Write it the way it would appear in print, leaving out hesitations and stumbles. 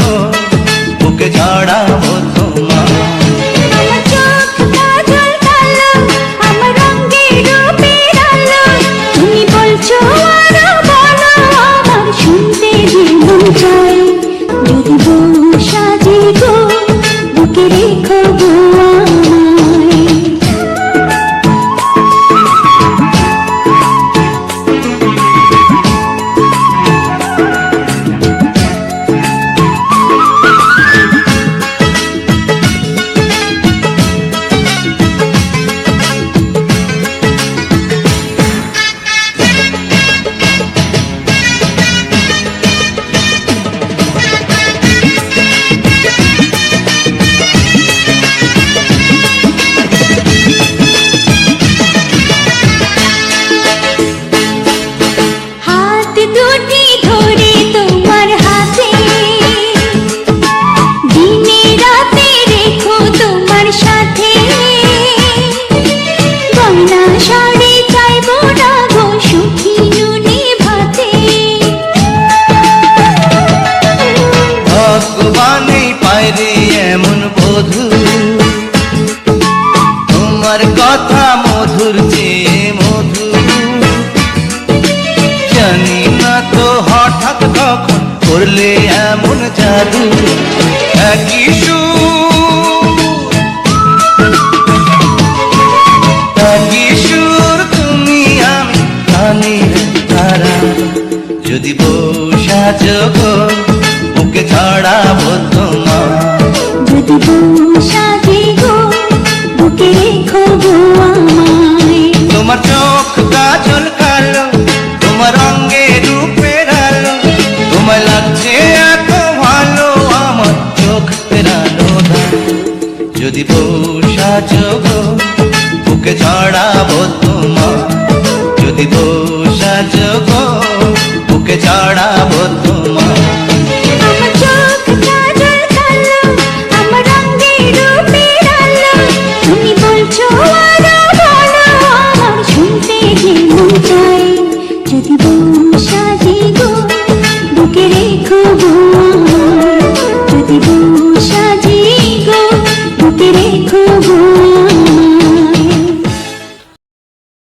গো বুকে জড়াবো তোমার। আমার চোখ কাজল কালো, আমার রঙের রূপের আলো, তুমি বলছো আরো বলো, আমার শুনতে যে মন চায়। যদি বউ সাজে গো বুকে রেখো গো আমায়। হাত দুটি ধরে তোমার হাতে, দিনে রাতে রেখো তোমার সাথে, গয়না শাড়ি চাইবো না গো সুখী নুনে ভাতে। ভগবানেই পায়রে এমন বধূ, তোমার কথা মধুর চেয়ে মধু। জানি না তো হঠাৎ কখন করলে এমন জাদু। একই সুর তুমি আমি প্রাণীর তারা। যদি বউ সাজো গো বুকে ছড়াবো তোমার। যদি বউ সাজে গো বুকে রেখো গো আমায়। তোমার চোখ কাজল কালো, তোমার রঙে রূপের আলো, তোমায় লাগছে এত ভালো আমার চোখ ফেরানো দাও। যদি বউ